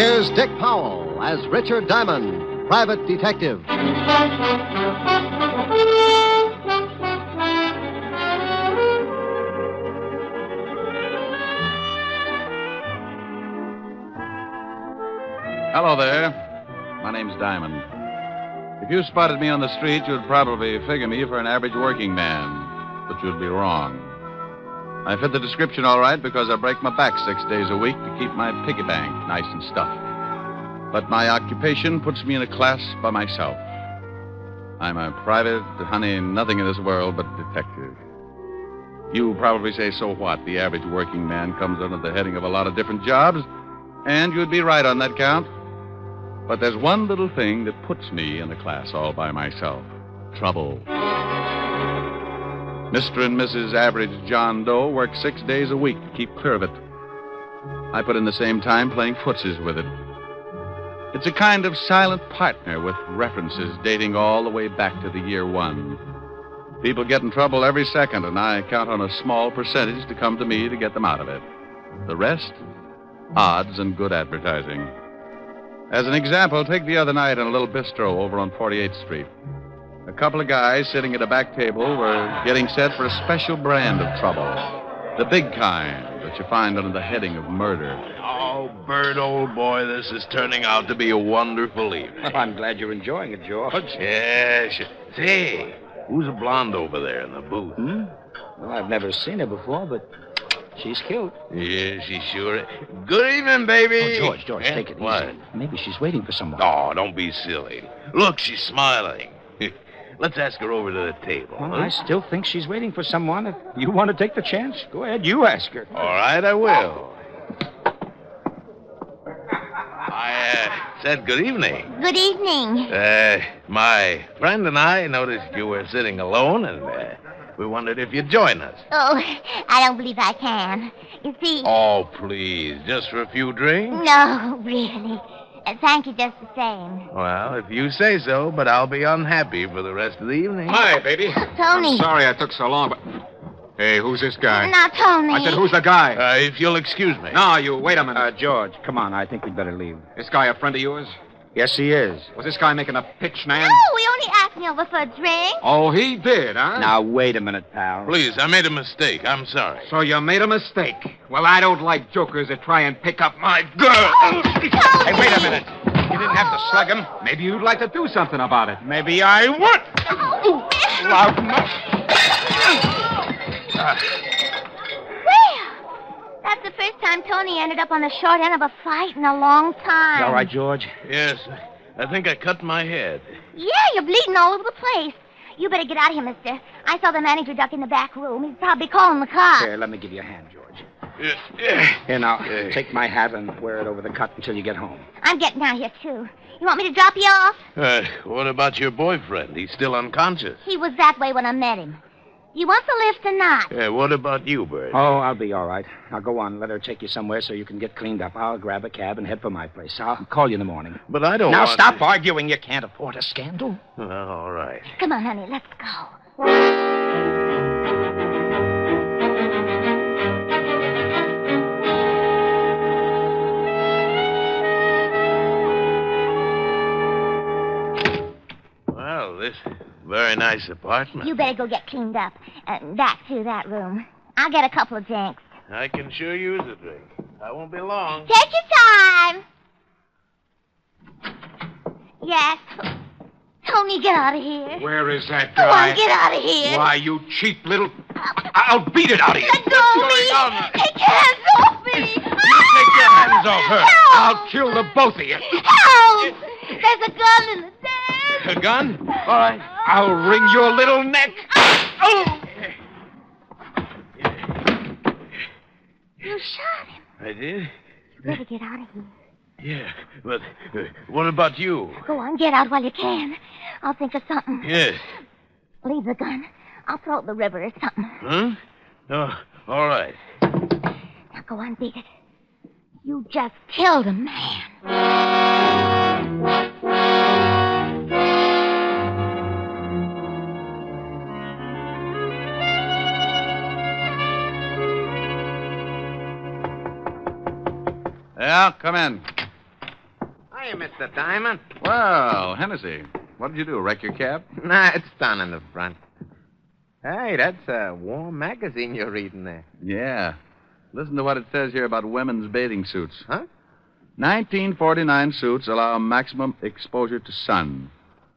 Here's Dick Powell as Richard Diamond, private detective. Hello there. My name's Diamond. If you spotted me on the street, you'd probably figure me for an average working man. But you'd be wrong. I fit the description all right because I break my back 6 days a week to keep my piggy bank nice and stuffed. But my occupation puts me in a class by myself. I'm a private, nothing in this world but detective. You probably say, so what? The average working man comes under the heading of a lot of different jobs, and you'd be right on that count. But there's one little thing that puts me in the class all by myself. Trouble. Mr. and Mrs. Average John Doe work 6 days a week to keep clear of it. I put in the same time playing footsies with it. It's a kind of silent partner with references dating all the way back to the year one. People get in trouble every second, and I count on a small percentage to come to me to get them out of it. The rest, odds and good advertising. As an example, take the other night in a little bistro over on 48th Street. A couple of guys sitting at a back table were getting set for a special brand of trouble. The big kind that you find under the heading of murder. Oh, Bert, old boy, this is turning out to be a wonderful evening. Well, I'm glad you're enjoying it, George. Yes. Say, who's a blonde over there in the booth? Well, I've never seen her before, but she's cute. Yeah, she sure is. Good evening, baby. Oh, George, take it what? easy. Maybe she's waiting for someone. Oh, don't be silly. Look, she's smiling. Let's ask her over to the table. Well, I still think she's waiting for someone. If you want to take the chance, go ahead. You ask her. All right, I will. I said good evening. Good evening. My friend and I noticed you were sitting alone, and we wondered if you'd join us. Oh, I don't believe I can. You see... Oh, please, just for a few drinks? No, really. Thank you just the same. Well, if you say so, but I'll be unhappy for the rest of the evening. Hi, baby. Tony. I'm sorry I took so long, but... Hey, who's this guy? Not Tony. I said, who's the guy? If you'll excuse me. No, you wait a minute. George, come on. I think we'd better leave. This guy a friend of yours? Yes, he is. Was this guy making a pitch, man? No, we only asked me over for a drink. Oh, he did, huh? Now, wait a minute, pal. Please, I made a mistake. I'm sorry. So you made a mistake. Well, I don't like jokers that try and pick up my girl. Hey, wait a minute. You didn't have to slug him. Maybe you'd like to do something about it. Maybe I would. Loud enough. Well, that's the first time Tony ended up on the short end of a fight in a long time. You all right, George? Yes, I think I cut my head. Yeah, you're bleeding all over the place. You better get out of here, mister. I saw the manager duck in the back room. He's probably calling the cops. Here, let me give you a hand, George. Yeah. Here, now, take my hat and wear it over the cut until you get home. I'm getting out here, too. You want me to drop you off? What about your boyfriend? He's still unconscious. He was that way when I met him. You want the lift or not? What about you, Bert? Oh, I'll be all right. Now, go on. Let her take you somewhere so you can get cleaned up. I'll grab a cab and head for my place. I'll call you in the morning. But I don't Now, want stop to... arguing. You can't afford a scandal. All right. Come on, honey, let's go. Well, this very nice apartment. You better go get cleaned up. Back to that room. I'll get a couple of drinks. I can sure use a drink. I won't be long. Take your time. Yes. Tony, get out of here. Where is that Go guy? on, get out of here. Why, you cheap little... I'll beat it out of you. Let go of me. Take your hands off me. You take your hands off her. Help. I'll kill the both of you. Help. There's a gun in the desk. A gun? All right. I'll wring your little neck. Oh. You shot him. I did? You better get out of here. Yeah, but what about you? Go on, get out while you can. I'll think of something. Yes. Leave the gun. I'll throw it in the river or something. Huh? Oh, all right. Now go on, beat it. You just killed a man. Yeah, come in. Hey, Mr. Diamond. Well, Hennessy, what did you do? Wreck your cab? Nah, it's down in the front. Hey, that's a warm magazine you're reading there. Yeah. Listen to what it says here about women's bathing suits. Huh? 1949 suits allow maximum exposure to sun.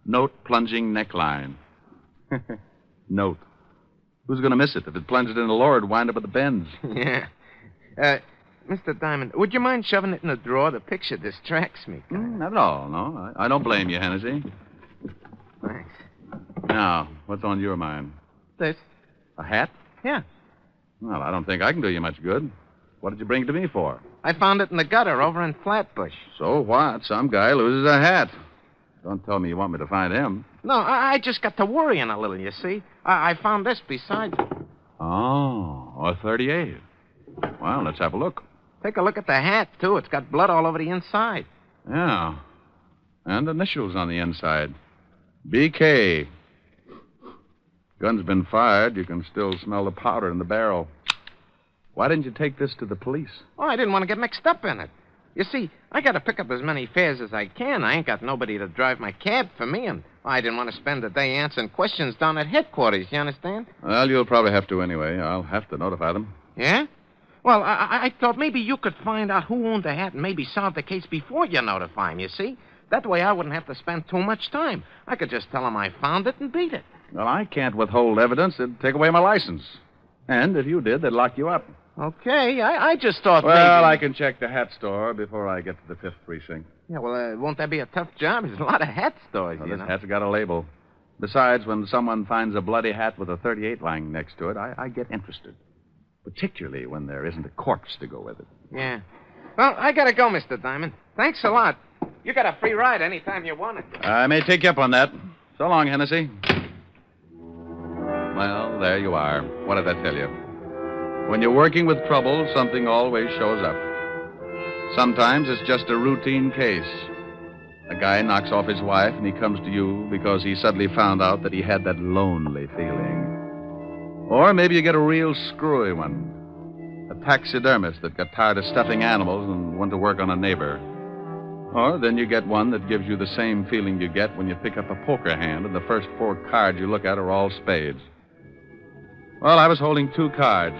Note plunging neckline. Note. Who's going to miss it? If it plunged in the lower, it'd wind up at the bends. Yeah. Mr. Diamond, would you mind shoving it in the drawer? The picture distracts me. Not at all, no. I don't blame you, Hennessy. Thanks. Now, what's on your mind? This? A hat? Yeah. Well, I don't think I can do you much good. What did you bring it to me for? I found it in the gutter over in Flatbush. So what? Some guy loses a hat. Don't tell me you want me to find him. No, I just got to worrying a little, you see. I found this beside it. Oh, a 38. Well, let's have a look. Take a look at the hat, too. It's got blood all over the inside. Yeah. And initials on the inside. BK. Gun's been fired. You can still smell the powder in the barrel. Why didn't you take this to the police? Oh, I didn't want to get mixed up in it. You see, I got to pick up as many fares as I can. I ain't got nobody to drive my cab for me, and I didn't want to spend the day answering questions down at headquarters, you understand? Well, you'll probably have to anyway. I'll have to notify them. Yeah? Well, I thought maybe you could find out who owned the hat and maybe solve the case before you notify him, you see? That way I wouldn't have to spend too much time. I could just tell them I found it and beat it. Well, I can't withhold evidence. It'd take away my license. And if you did, they'd lock you up. Okay, I just thought Well, maybe... I can check the hat store before I get to the 5th precinct. Yeah, well, won't that be a tough job? There's a lot of hat stores, Well, you this know. hat's got a label. Besides, when someone finds a bloody hat with a 38 lying next to it, I get interested. Particularly when there isn't a corpse to go with it. Yeah. Well, I gotta go, Mr. Diamond. Thanks a lot. You got a free ride anytime you want it. I may take you up on that. So long, Hennessy. Well, there you are. What did I tell you? When you're working with trouble, something always shows up. Sometimes it's just a routine case. A guy knocks off his wife and he comes to you because he suddenly found out that he had that lonely feeling. Or maybe you get a real screwy one. A taxidermist that got tired of stuffing animals and went to work on a neighbor. Or then you get one that gives you the same feeling you get when you pick up a poker hand and the first 4 cards you look at are all spades. Well, I was holding 2 cards.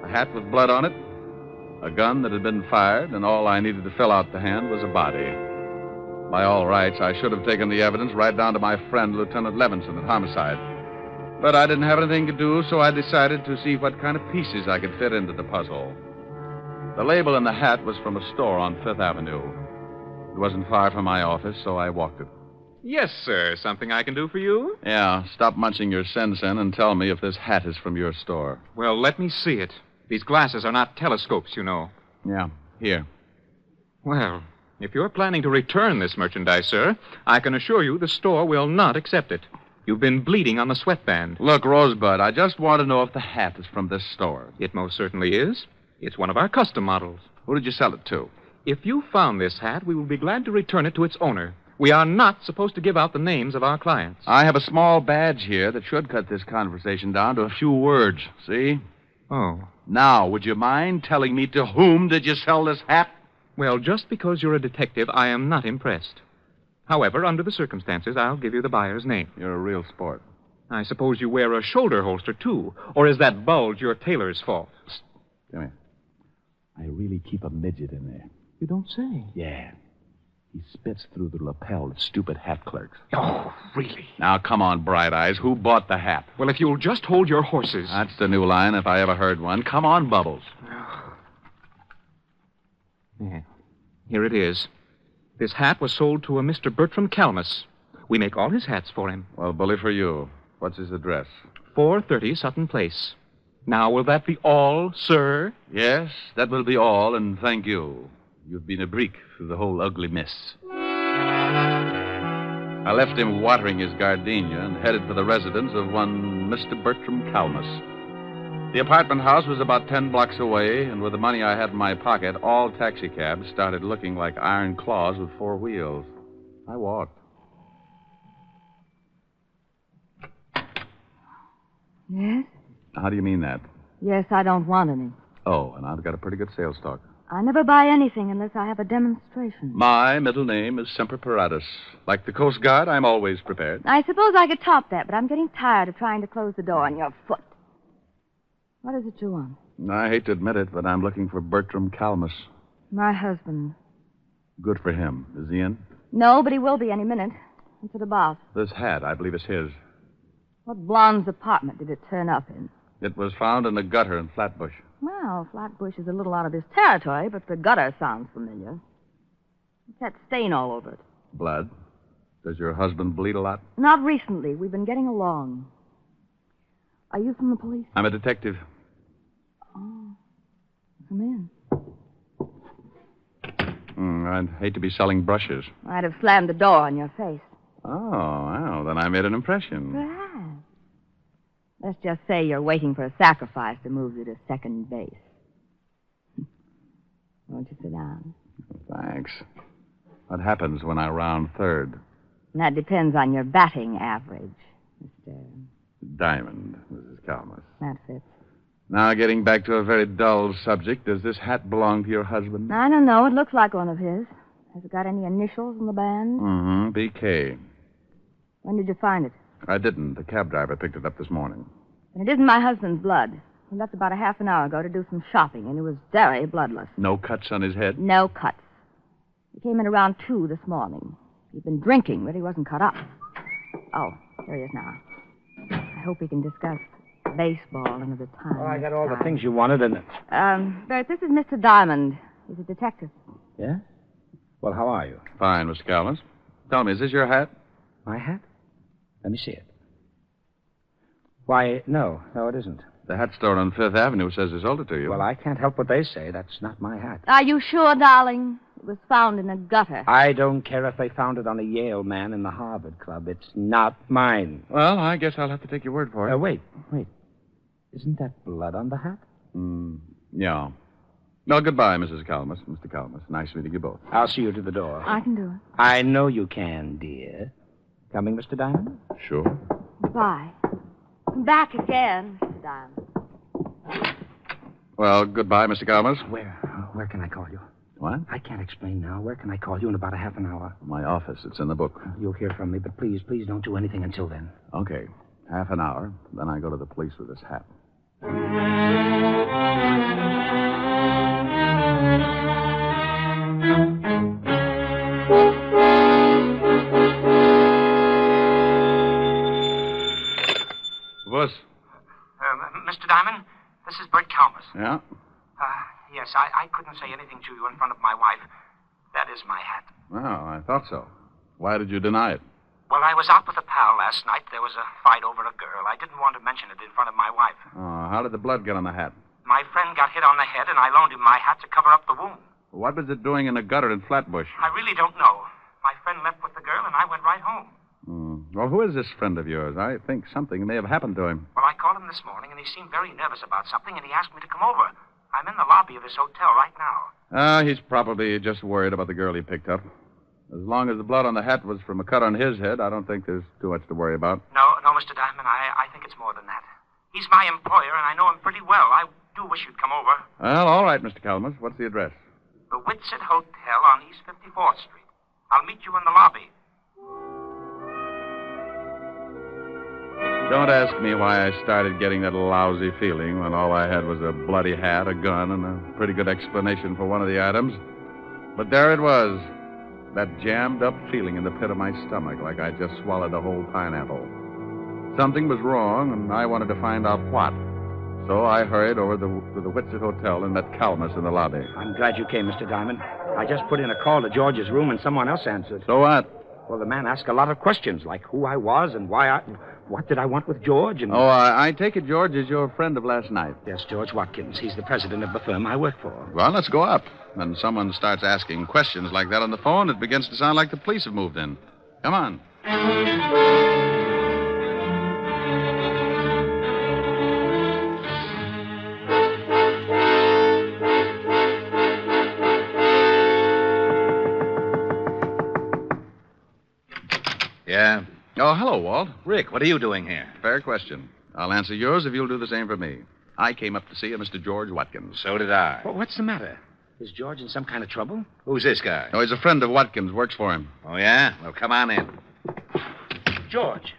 A hat with blood on it, a gun that had been fired, and all I needed to fill out the hand was a body. By all rights, I should have taken the evidence right down to my friend, Lieutenant Levinson, at homicide. But I didn't have anything to do, so I decided to see what kind of pieces I could fit into the puzzle. The label in the hat was from a store on 5th Avenue. It wasn't far from my office, so I walked it. Yes, sir. Something I can do for you? Yeah, stop munching your sen-sen and tell me if this hat is from your store. Well, let me see it. These glasses are not telescopes, you know. Yeah, here. Well, if you're planning to return this merchandise, sir, I can assure you the store will not accept it. You've been bleeding on the sweatband. Look, Rosebud, I just want to know if the hat is from this store. It most certainly is. It's one of our custom models. Who did you sell it to? If you found this hat, we will be glad to return it to its owner. We are not supposed to give out the names of our clients. I have a small badge here that should cut this conversation down to a few words. See? Oh. Now, would you mind telling me to whom did you sell this hat? Well, just because you're a detective, I am not impressed. However, under the circumstances, I'll give you the buyer's name. You're a real sport. I suppose you wear a shoulder holster, too. Or is that bulge your tailor's fault? Psst. Come here. I really keep a midget in there. You don't say. Yeah. He spits through the lapel of stupid hat clerks. Oh, really? Now, come on, Bright Eyes. Who bought the hat? Well, if you'll just hold your horses. That's the new line, if I ever heard one. Come on, Bubbles. Yeah. Here it is. This hat was sold to a Mr. Bertram Calmus. We make all his hats for him. Well, bully for you. What's his address? 430 Sutton Place. Now, will that be all, sir? Yes, that will be all, and thank you. You've been a brick through the whole ugly mess. I left him watering his gardenia and headed for the residence of one Mr. Bertram Calmus. The apartment house was about 10 blocks away, and with the money I had in my pocket, all taxicabs started looking like iron claws with 4 wheels. I walked. Yes? How do you mean that? Yes, I don't want any. Oh, and I've got a pretty good sales talk. I never buy anything unless I have a demonstration. My middle name is Semper Paratus. Like the Coast Guard, I'm always prepared. I suppose I could top that, but I'm getting tired of trying to close the door on your foot. What is it you want? I hate to admit it, but I'm looking for Bertram Calmus. My husband. Good for him. Is he in? No, but he will be any minute. What's it about? This hat, I believe, is his. What blonde's apartment did it turn up in? It was found in the gutter in Flatbush. Well, Flatbush is a little out of his territory, but the gutter sounds familiar. What's that stain all over it? Blood. Does your husband bleed a lot? Not recently. We've been getting along. Are you from the police? I'm a detective. Oh. Come in. I'd hate to be selling brushes. I'd have slammed the door on your face. Oh, well, then I made an impression. Perhaps. Let's just say you're waiting for a sacrifice to move you to second base. Won't you sit down? Thanks. What happens when I round third? That depends on your batting average, Mr. Diamond, Mrs. Calmus. That fits. Now, getting back to a very dull subject, does this hat belong to your husband? I don't know. It looks like one of his. Has it got any initials in the band? Mm-hmm. BK. When did you find it? I didn't. The cab driver picked it up this morning. And it isn't my husband's blood. He left about a half an hour ago to do some shopping, and he was very bloodless. No cuts on his head? No cuts. He came in around 2 this morning. He'd been drinking, but he wasn't cut up. Oh, here he is now. I hope we can discuss baseball another time. Well, I got all the things you wanted, and... Bert, this is Mr. Diamond. He's a detective. Yeah? Well, how are you? Fine, Mr. Calmus. Tell me, is this your hat? My hat? Let me see it. Why, no, it isn't. The hat store on Fifth Avenue says they sold it to you. Well, I can't help what they say. That's not my hat. Are you sure, darling? It was found in a gutter. I don't care if they found it on a Yale man in the Harvard Club. It's not mine. Well, I guess I'll have to take your word for it. Wait. Isn't that blood on the hat? Yeah. Well, goodbye, Mrs. Calmus, Mr. Calmus. Nice meeting you both. I'll see you to the door. I can do it. I know you can, dear. Coming, Mr. Diamond? Sure. Goodbye. Come back again, Mr. Diamond. Well, goodbye, Mr. Calmus. Where can I call you? What? I can't explain now. Where can I call you in about a half an hour? My office. It's in the book. You'll hear from me, but please don't do anything until then. Okay. Half an hour. Then I go to the police with this hat. Wuss. Mr. Diamond, this is Bert Calmus. Yeah? Yes, I couldn't say anything to you in front of my wife. That is my hat. Well, I thought so. Why did you deny it? Well, I was out with a pal last night. There was a fight over a girl. I didn't want to mention it in front of my wife. Oh, how did the blood get on the hat? My friend got hit on the head, and I loaned him my hat to cover up the wound. What was it doing in a gutter in Flatbush? I really don't know. My friend left with the girl, and I went right home. Well, who is this friend of yours? I think something may have happened to him. Well, I called him this morning, and he seemed very nervous about something, and he asked me to come over. I'm in the lobby of his hotel right now. He's probably just worried about the girl he picked up. As long as the blood on the hat was from a cut on his head, I don't think there's too much to worry about. No, Mr. Diamond, I think it's more than that. He's my employer, and I know him pretty well. I do wish you'd come over. Well, all right, Mr. Calmus. What's the address? The Whitsett Hotel on East 54th Street. I'll meet you in the lobby. Don't ask me why I started getting that lousy feeling when all I had was a bloody hat, a gun, and a pretty good explanation for one of the items. But there it was. That jammed-up feeling in the pit of my stomach, like I just swallowed a whole pineapple. Something was wrong, and I wanted to find out what. So I hurried over to the Whitsett Hotel and met Calmus in the lobby. I'm glad you came, Mr. Diamond. I just put in a call to George's room, and someone else answered. So what? Well, the man asked a lot of questions, like who I was and what did I want with George, and... Oh, I take it George is your friend of last night. Yes, George Watkins. He's the president of the firm I work for. Well, let's go up. When someone starts asking questions like that on the phone, it begins to sound like the police have moved in. Come on. Yeah? Oh, hello, Walt. Rick, what are you doing here? Fair question. I'll answer yours if you'll do the same for me. I came up to see a Mr. George Watkins. So did I. Well, what's the matter? Is George in some kind of trouble? Who's this guy? Oh, he's a friend of Watkins, works for him. Oh, yeah? Well, come on in. George.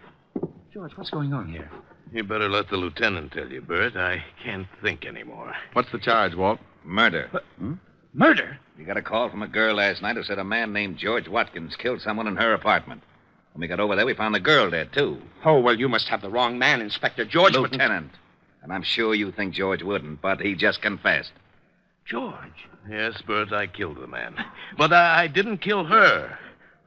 George, what's going on here? You better let the lieutenant tell you, Bert. I can't think anymore. What's the charge, Walt? Murder. Murder? We got a call from a girl last night who said a man named George Watkins killed someone in her apartment. When we got over there, we found the girl dead, too. Oh, well, you must have the wrong man, Inspector. George wouldn't- Lieutenant. And I'm sure you think George wouldn't, but he just confessed. George. Yes, Bert, I killed the man. But I didn't kill her.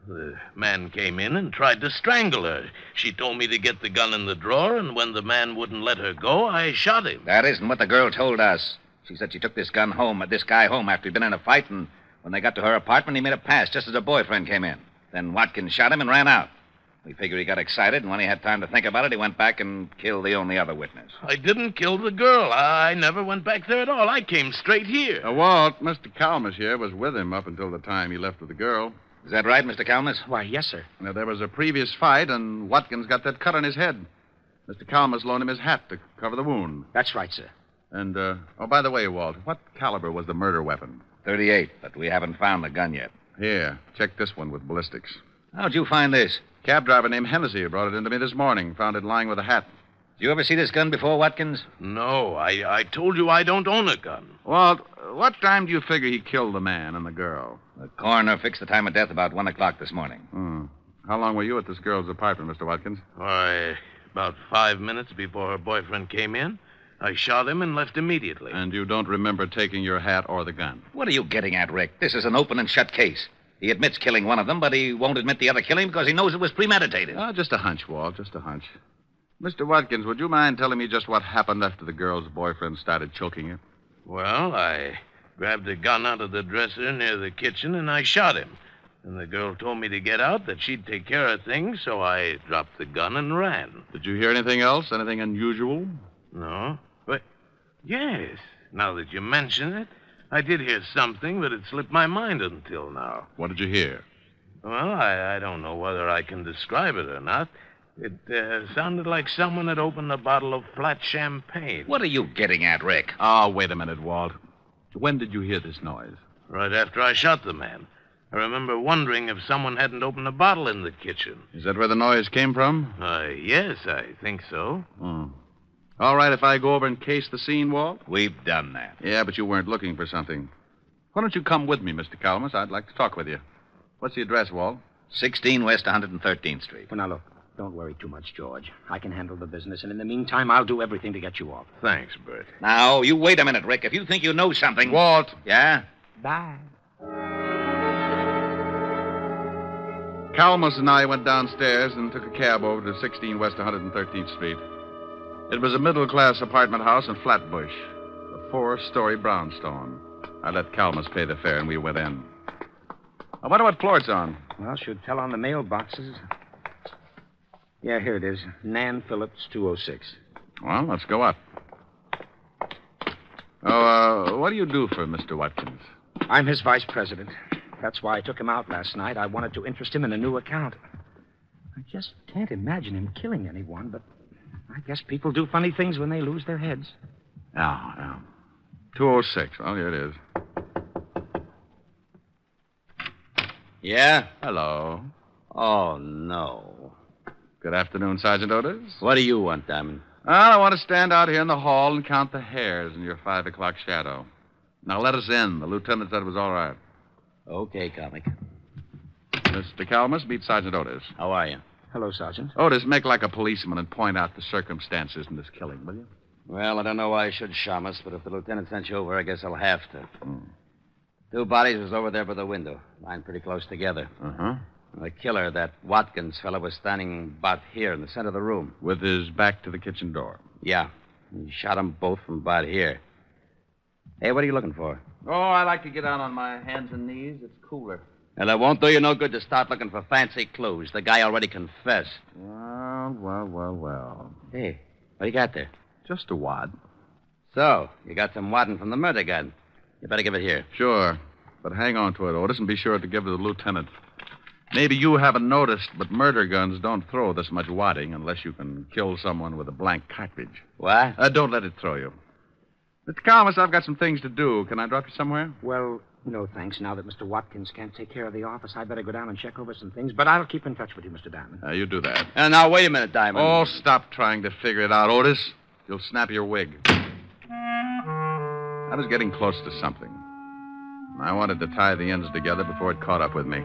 The man came in and tried to strangle her. She told me to get the gun in the drawer, and when the man wouldn't let her go, I shot him. That isn't what the girl told us. She said she took this guy home after he'd been in a fight, and when they got to her apartment, he made a pass just as her boyfriend came in. Then Watkins shot him and ran out. We figured he got excited, and when he had time to think about it, he went back and killed the only other witness. I didn't kill the girl. I never went back there at all. I came straight here. Walt, Mr. Calmus here was with him up until the time he left with the girl. Is that right, Mr. Calmus? Why, yes, sir. Now, there was a previous fight, and Watkins got that cut on his head. Mr. Calmus loaned him his hat to cover the wound. That's right, sir. And, by the way, Walt, what caliber was the murder weapon? .38, but we haven't found the gun yet. Here, check this one with ballistics. How'd you find this? Cab driver named Hennessy brought it into me this morning. Found it lying with a hat. Did you ever see this gun before, Watkins? No, I told you I don't own a gun. Walt, what time do you figure he killed the man and the girl? The coroner fixed the time of death about 1 o'clock this morning. How long were you at this girl's apartment, Mr. Watkins? Why, about 5 minutes before her boyfriend came in. I shot him and left immediately. And you don't remember taking your hat or the gun? What are you getting at, Rick? This is an open and shut case. He admits killing one of them, but he won't admit the other killing because he knows it was premeditated. Just a hunch, Walt, just a hunch. Mr. Watkins, would you mind telling me just what happened after the girl's boyfriend started choking her? Well, I grabbed a gun out of the dresser near the kitchen and I shot him. And the girl told me to get out, that she'd take care of things, so I dropped the gun and ran. Did you hear anything else? Anything unusual? No. But, yes, now that you mention it, I did hear something, but it slipped my mind until now. What did you hear? Well, I don't know whether I can describe it or not. It sounded like someone had opened a bottle of flat champagne. What are you getting at, Rick? Oh, wait a minute, Walt. When did you hear this noise? Right after I shot the man. I remember wondering if someone hadn't opened a bottle in the kitchen. Is that where the noise came from? Yes, I think so. All right, if I go over and case the scene, Walt? We've done that. Yeah, but you weren't looking for something. Why don't you come with me, Mr. Calmus? I'd like to talk with you. What's the address, Walt? 16 West 113th Street. Well, now, look, don't worry too much, George. I can handle the business, and in the meantime, I'll do everything to get you off. Thanks, Bert. Now, you wait a minute, Rick. If you think you know something... Walt. Yeah? Bye. Calmus and I went downstairs and took a cab over to 16 West 113th Street. It was a middle-class apartment house in Flatbush, a 4-story brownstone. I let Calmus pay the fare, and we went in. I wonder what floor it's on. Well, should tell on the mailboxes. Yeah, here it is. Nan Phillips, 206. Well, let's go up. Oh, what do you do for Mr. Watkins? I'm his vice president. That's why I took him out last night. I wanted to interest him in a new account. I just can't imagine him killing anyone, but I guess people do funny things when they lose their heads. Yeah. 206. Well, here it is. Yeah? Hello. Oh, no. Good afternoon, Sergeant Otis. What do you want, Diamond? I want to stand out here in the hall and count the hairs in your 5 o'clock shadow. Now, let us in. The lieutenant said it was all right. Okay, comic. Mr. Calmus, meet Sergeant Otis. How are you? Hello, Sergeant. Otis, make like a policeman and point out the circumstances in this killing, will you? Well, I don't know why I should, Shamus, but if the lieutenant sent you over, I guess I'll have to. 2 bodies was over there by the window, lying pretty close together. Uh-huh. The killer, that Watkins fellow, was standing about here in the center of the room. With his back to the kitchen door. Yeah. He shot them both from about here. Hey, what are you looking for? Oh, I like to get down on my hands and knees. It's cooler. Well, it won't do you no good to start looking for fancy clues. The guy already confessed. Well. Hey, what do you got there? Just a wad. So, you got some wadding from the murder gun. You better give it here. Sure. But hang on to it, Otis, and be sure to give it to the lieutenant. Maybe you haven't noticed, but murder guns don't throw this much wadding unless you can kill someone with a blank cartridge. What? Don't let it throw you. Mr. Calmus, I've got some things to do. Can I drop you somewhere? Well, no, thanks. Now that Mr. Watkins can't take care of the office, I'd better go down and check over some things. But I'll keep in touch with you, Mr. Diamond. You do that. Now, wait a minute, Diamond. Oh, stop trying to figure it out, Otis. You'll snap your wig. I was getting close to something. I wanted to tie the ends together before it caught up with me.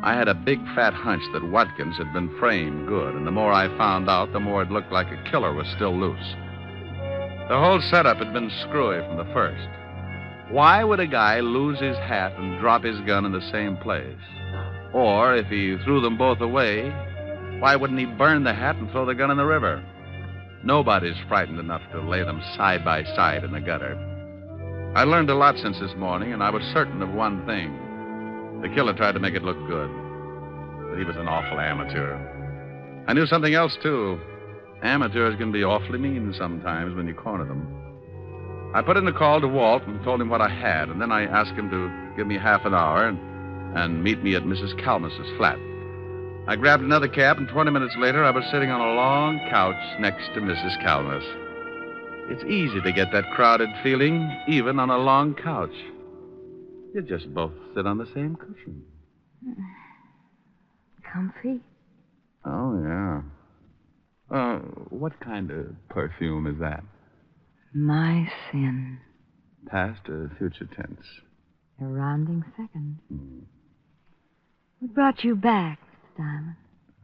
I had a big, fat hunch that Watkins had been framed good, and the more I found out, the more it looked like a killer was still loose. The whole setup had been screwy from the first. Why would a guy lose his hat and drop his gun in the same place? Or, if he threw them both away, why wouldn't he burn the hat and throw the gun in the river? Nobody's frightened enough to lay them side by side in the gutter. I learned a lot since this morning, and I was certain of one thing. The killer tried to make it look good, but he was an awful amateur. I knew something else, too. Amateurs can be awfully mean sometimes when you corner them. I put in a call to Walt and told him what I had, and then I asked him to give me half an hour and meet me at Mrs. Calmus's flat. I grabbed another cab, and 20 minutes later, I was sitting on a long couch next to Mrs. Calmus. It's easy to get that crowded feeling, even on a long couch. You just both sit on the same cushion. Comfy? Oh, yeah. What kind of perfume is that? My sin. Past or future tense? A rounding second. What brought you back, Mr. Diamond?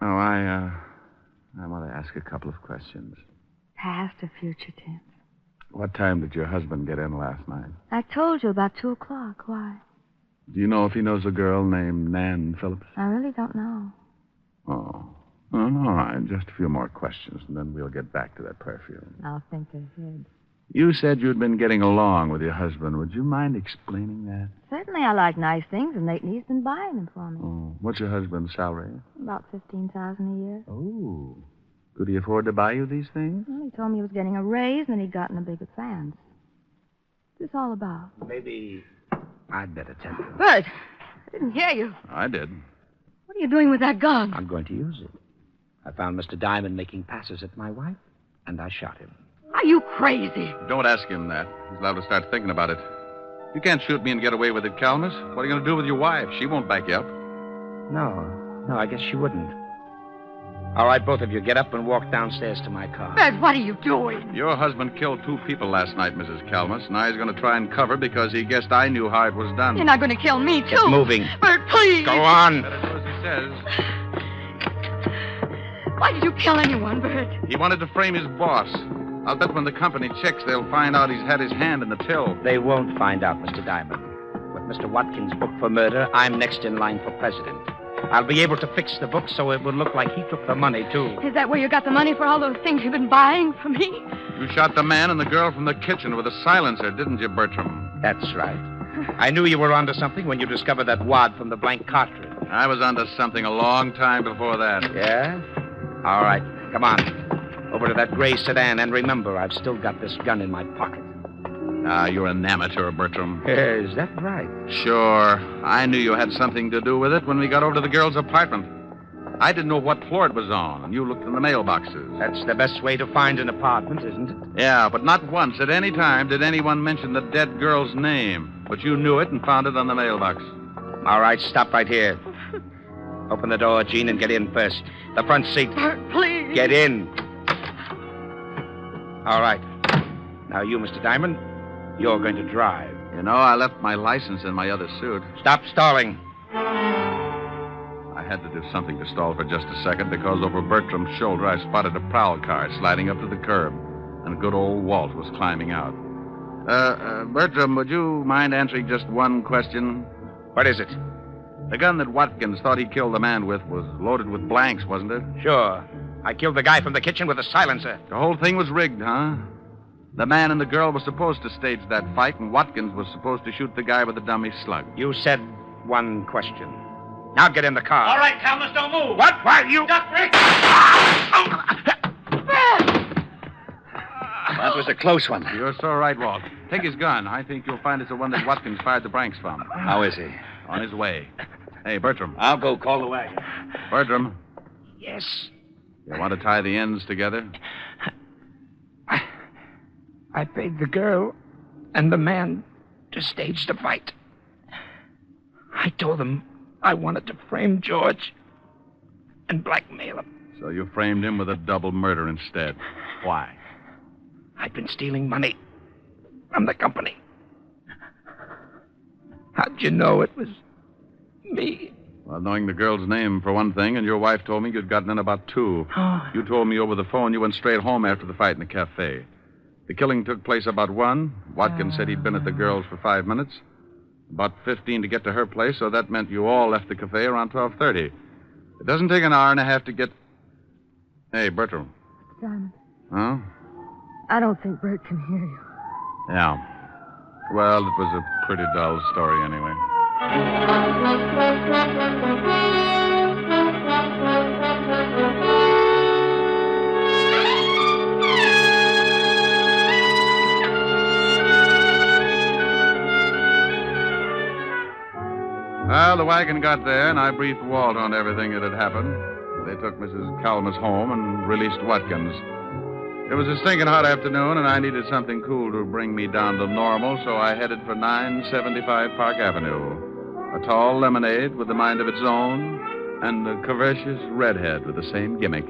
Oh, I want to ask a couple of questions. Past or future tense? What time did your husband get in last night? I told you about 2 o'clock. Why? Do you know if he knows a girl named Nan Phillips? I really don't know. Oh. All right. Just a few more questions, and then we'll get back to that perfume. I'll think ahead. You said you'd been getting along with your husband. Would you mind explaining that? Certainly I like nice things, and lately he's been buying them for me. Oh. What's your husband's salary? About $15,000 a year. Oh. Could he afford to buy you these things? Well, he told me he was getting a raise, and that he'd gotten a big advance. What's this all about? Maybe I'd better tell you. Bert, I didn't hear you. I did. What are you doing with that gun? I'm going to use it. I found Mr. Diamond making passes at my wife, and I shot him. Are you crazy? Don't ask him that. He's allowed to start thinking about it. You can't shoot me and get away with it, Calmus. What are you going to do with your wife? She won't back you up. No, I guess she wouldn't. All right, both of you, get up and walk downstairs to my car. Bert, what are you doing? Your husband killed 2 people last night, Mrs. Calmus. Now he's going to try and cover because he guessed I knew how it was done. You're not going to kill me, too. Get moving. Bert, please. Go on. Better do as he says. Why did you kill anyone, Bert? He wanted to frame his boss. I'll bet when the company checks, they'll find out he's had his hand in the till. They won't find out, Mr. Diamond. With Mr. Watkins' book for murder, I'm next in line for president. I'll be able to fix the book so it will look like he took the money, too. Is that where you got the money for all those things you've been buying for me? You shot the man and the girl from the kitchen with a silencer, didn't you, Bertram? That's right. I knew you were onto something when you discovered that wad from the blank cartridge. I was onto something a long time before that. Yeah? All right. Come on. Over to that gray sedan, and remember, I've still got this gun in my pocket. You're an amateur, Bertram. Is that right? Sure. I knew you had something to do with it when we got over to the girl's apartment. I didn't know what floor it was on, and you looked in the mailboxes. That's the best way to find an apartment, isn't it? Yeah, but not once at any time did anyone mention the dead girl's name. But you knew it and found it on the mailbox. All right, stop right here. Open the door, Gene, and get in first. The front seat. Bert, please. Get in. All right. Now you, Mr. Diamond, you're going to drive. You know, I left my license in my other suit. Stop stalling. I had to do something to stall for just a second because over Bertram's shoulder I spotted a prowl car sliding up to the curb, and good old Walt was climbing out. Bertram, would you mind answering just one question? What is it? The gun that Watkins thought he killed the man with was loaded with blanks, wasn't it? Sure. I killed the guy from the kitchen with a silencer. The whole thing was rigged, huh? The man and the girl were supposed to stage that fight, and Watkins was supposed to shoot the guy with the dummy slug. You said one question. Now get in the car. All right, Calmus, don't move. What? Why, you... Duck, Rick! That was a close one. You're so right, Walt. Take his gun. I think you'll find it's the one that Watkins fired the blanks from. How is he? On his way. Hey, Bertram. I'll go call the wagon. Bertram. Yes. You want to tie the ends together? I paid the girl and the man to stage the fight. I told them I wanted to frame George and blackmail him. So you framed him with a double murder instead. Why? I'd been stealing money from the company. How'd you know it was me? Well, knowing the girl's name, for one thing, and your wife told me you'd gotten in about 2. Oh. You told me over the phone you went straight home after the fight in the cafe. The killing took place about 1. Watkins said he'd been at the girl's for 5 minutes. About 15 to get to her place, so that meant you all left the cafe around 12:30. It doesn't take an hour and a half to get... Hey, Bertram. Diamond, Huh? I don't think Bert can hear you. Yeah. Well, it was a pretty dull story anyway. Well, the wagon got there, and I briefed Walt on everything that had happened. They took Mrs. Calamus home and released Watkins. It was a stinking hot afternoon, and I needed something cool to bring me down to normal, so I headed for 975 Park Avenue. A tall lemonade with a mind of its own, and a curvaceous redhead with the same gimmick.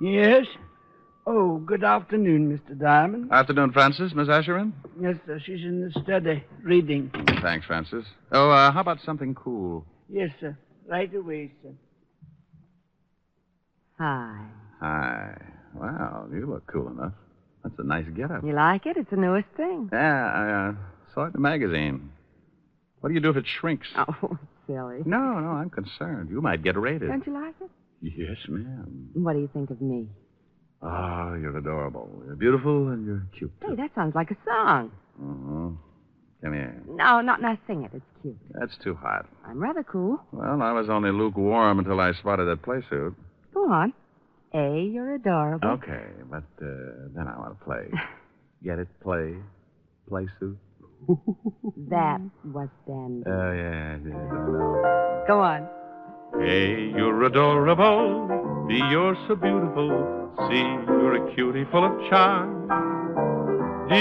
Yes? Oh, good afternoon, Mr. Diamond. Afternoon, Francis. Miss Asherin? Yes, sir. She's in the study, reading. Thanks, Francis. Oh, how about something cool? Yes, sir. Right away, sir. Hi. Hi. Wow, you look cool enough. That's a nice getup. You like it? It's the newest thing. Yeah, I saw it in the magazine. What do you do if it shrinks? Oh, silly. No, I'm concerned. You might get raided. Don't you like it? Yes, ma'am. What do you think of me? Oh, you're adorable. You're beautiful and you're cute. Hey, that sounds like a song. Uh-huh. Come here. No, not sing it. It's cute. That's too hot. I'm rather cool. Well, I was only lukewarm until I spotted that play suit. Go on. A, you're adorable. Okay, but then I want to play. Get it? Play suit? That was then. Oh, yeah, I know. Go on. Hey, you're adorable. B, you're so beautiful. C, you're a cutie full of charm. D,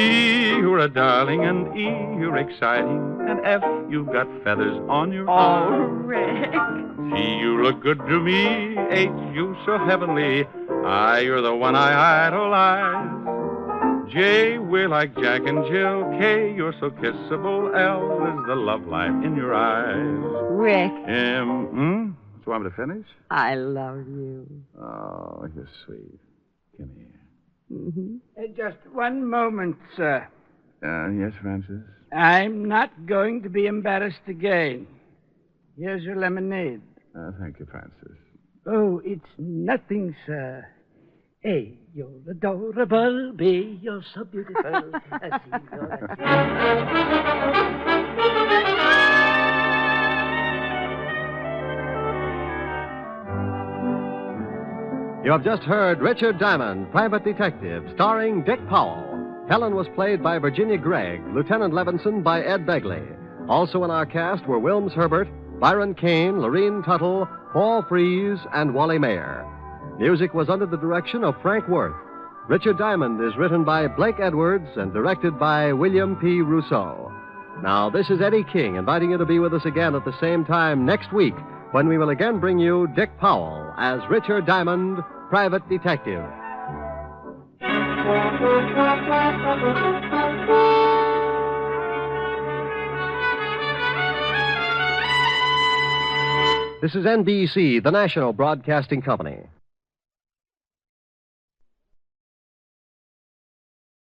you're a darling. And E, you're exciting. And F, you've got feathers on your arm. Oh, Rick. G, you look good to me. H, you so heavenly. I, you're the one I idolize. J, we're like Jack and Jill. K, you're so kissable. L is the love light in your eyes. Rick. M, do you want me to finish? I love you. Oh, you're sweet. Come here. Mm-hmm. Just one moment, sir. Yes, Francis? I'm not going to be embarrassed again. Here's your lemonade. Thank you, Francis. Oh, it's nothing, sir. A, you're adorable. B, you're so beautiful. C, you're You have just heard Richard Diamond, Private Detective, starring Dick Powell. Helen was played by Virginia Gregg, Lieutenant Levinson by Ed Begley. Also in our cast were Wilms Herbert, Byron Kane, Lorene Tuttle, Paul Frees, and Wally Mayer. Music was under the direction of Frank Worth. Richard Diamond is written by Blake Edwards and directed by William P. Rousseau. Now, this is Eddie King inviting you to be with us again at the same time next week when we will again bring you Dick Powell as Richard Diamond, Private Detective. This is NBC, the national broadcasting company.